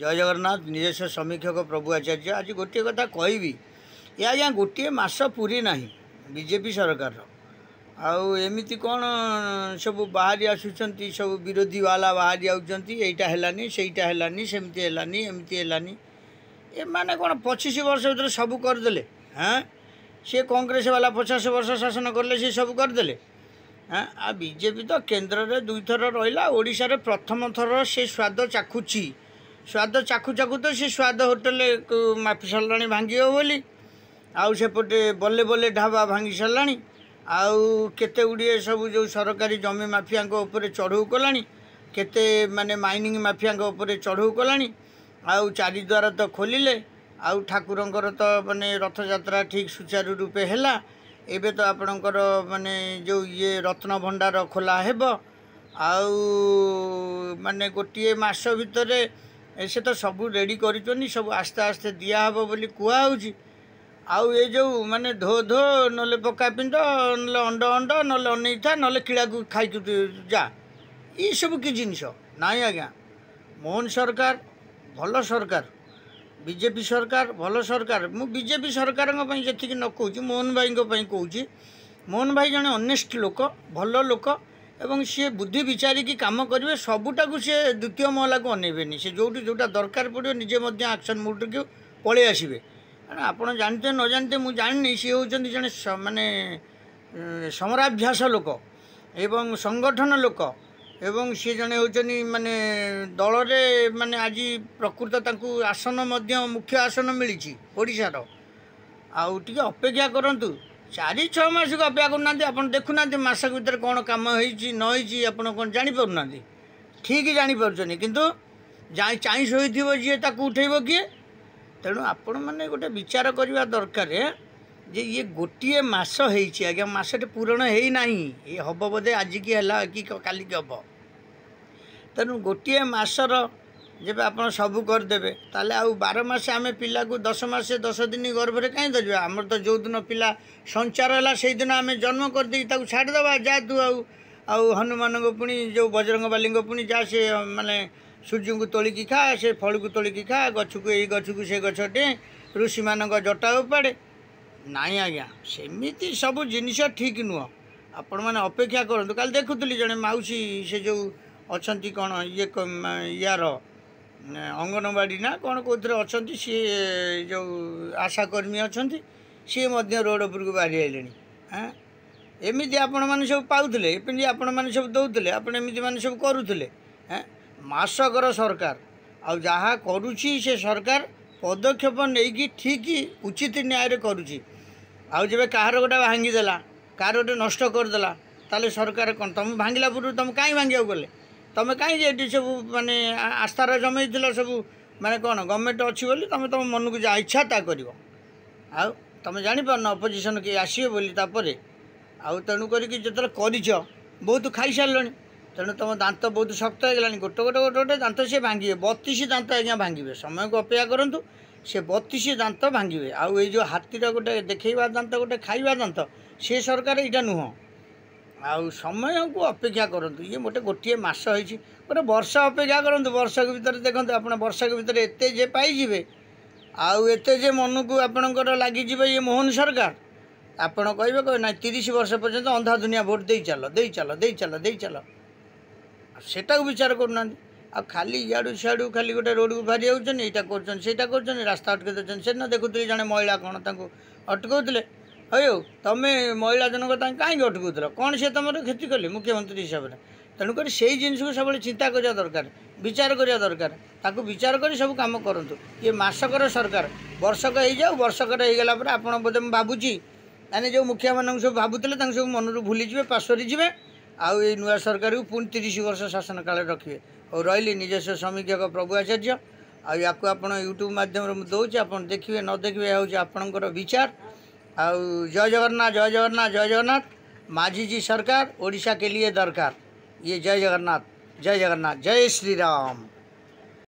जय जगन्नाथ निजेश समीक्षक प्रभु आचार्य आज गोटे कथा कहबी ये आज्ञा गोटे मास पूरी ना बीजेपी सरकार आमती कौन सब बाहरी आसुंच सब विरोधी वाला बाहरी आईटा है सहीटा है सेमती है एमती है ये माने कौन 25 वर्ष भर सब करदे हाँ सी कांग्रेस वाला 50 वर्ष शासन करले सी सब करदे हाँ आ बीजेपी तो केन्द्र में 2 थर रहा ओडिशा प्रथम थर से स्वाद चाखुची स्वाद चाखु चाखु तो सी स्वाद होटेल माफी सारा भांगी बोली आउ सेपटे बल्ले बल्ले ढाबा भांगी सारा आउ केते गुड़िए सब जो सरकारी जमी माफिया चढ़ऊ कला केते माने माइनिंग माफिया चढ़ऊ कला आउ चारिद्वार तो खोलिले आउ ठाकुरंकर तो माने रथ यात्रा ठीक सुचारू रूपे हैला एबे तो आपणकर माने जो ये रत्न भंडार खोला हेब आउ माने गोटे मास भितर से तो सब रेडी कर सब आस्ते आस्ते दिहब बोली कहूँ आउ ये जो माने धो धो नले पका पिंड नले अंड अंड नले अनेथा नले किड़ा को खाई जा ये सब कि जिनस नाई आज्ञा मोहन सरकार भल सरकार बीजेपी सरकार भल सरकार मु बीजेपी सरकार जी न कहूँ मोहन भाई कहूँ मोहन भाई जड़े ऑनेस्ट लोक भल लोक एवं सी बुद्धि विचारी की काम करेंगे सबूटा को सी द्वितीय महला को अनेबेनी से जोटा दरकार पड़ो निजे एक्शन मुड को पलि आसबे आपड़ जानते न जानते मुझे जानी सी हूँ जड़े माने समराभ्यास लोक एवं संगठन लोक एवं सी जड़े होचनी माने दल रे माने आज प्रकृत ताकू आसन मुख्य आसन मिली ओडिशार आउ टी अपेक्षा करंतु 4-6 मास को अपेक्षा करना आप देखुना मसक भर कौन कम होती आप जापरना ठीक जापरचुनि किंतु चाई शोथो जी उठेब किए तेणु आपण मैंने गोटे विचार करवा दरकार जे ये गोटे मस आज्ञा मसटे पूरण होना ये हम बोधे आज की है कि काली की हम तेणु गोटे मसर जब आप सब करदे ताले आउ 12 मास आम पिला को 10 मास 10 दिन गर्भर कहीं धरवा आमर तो जो दिन पिला संचार है से दिन आम जन्म करदे छाड़दे जा तू आउ हनुमान को पुणी जो बजरंग बाली को पुणी जा से माने सूर्य को तोलिकी खा से फल को तोलिकी खा गछ को यही गछ को से गछटे ऋषि मान जटा उपाड़े नाई आज्ञा सेमती सब जिनिस ठीक नुह आपण मैंने अपेक्षा करूँ काल देखुली जड़े मौसी से जो अच्छा कौन ये यार अंगनवाड़ी ना कौन कौन अच्छा सी जो आशाकर्मी अच्छा सी रोड उपर को बाहरी आइले हाँ एमती आपण मैंने सब पाऊले एमती आपण मैंने सब दौले आपमती मैंने सब करुले हाँ मासकर सरकार आ जहाँ करुच्ची से सरकार पदक्षेप नहीं ठीक उचित न्याय करुच्ची आउ जब कहार गोटे भांगीदेला कार गोटे नष्ट करदेला ताले सरकार कौन तुम भांगला पूर्व तुम कहीं भांगा गले तुम कहीं सब माने आस्थार जमे सब माने कौन गवर्नमेंट अच्छी बोली तुम तुम मन को जहाँ इच्छा ता कर तुम जापार अपोजिशन किए आसवे बोली आउ तेणुक जो कर बहुत खाई सारे तेणु तुम दांत बहुत शक्त हो गलानी गोटे गोटे गोटे गोटे दांत से भांगे 32 दांत आज्ञा भांगे समय को अपेक्षा करूँ से 32 दांत भांगे आउ ये जो हाथीर गोटे देखा दांत गोटे खाइबा दांत से सरकार यहाँ नुह आउ समय को अपेक्षा करूँ ये मोटे गोटे मस होती गोटे वर्ष अपेक्षा करूँ वर्ष भर देखते आप वर्ष भर एत जे पाइबे आउ एत जे मन को आपणकर लगे ये मोहन सरकार आपड़ कहे ना 30 वर्ष पर्यंत अंधा दुनिया भोट दे चल दे चल दे चल दे चल सेटा को विचार करना आ खाली इाड़ू सियाड़ू खाली गोटे रोड को बाहरी आटा कर रास्ता अटके देते से ना देखुली जड़े महिला कौन अटकाउले हो तुम महिला जनक कहीं अटकाउल कौन से तुम क्षति कले मुख्यमंत्री हिसाब से तेणुक से जिनस को सब चिंता करा दरकार विचार करा दरकार ताकू विचार कर सब कम करूँ ये मसकर सरकार वर्षक हो जाऊ वर्षकर होगला आप बोधे भावुची मैंने जो मुखिया मान सब भावुले सब मन भूलीजे पासरी जी आउ ये नुआ सरकार को पुणी 30 वर्ष शासन काल रखिए और रही निजेश समीक्षक प्रभु आचार्य या यूट्यूब मध्यम दूसरी आप देखिए न देखिए हूँ आपणकर विचार आउ जय जगन्नाथ जय जगन्नाथ जय जगन्नाथ माझी जी सरकार ओडिशा के लिए दरकार ये जय जगन्नाथ जय श्री राम।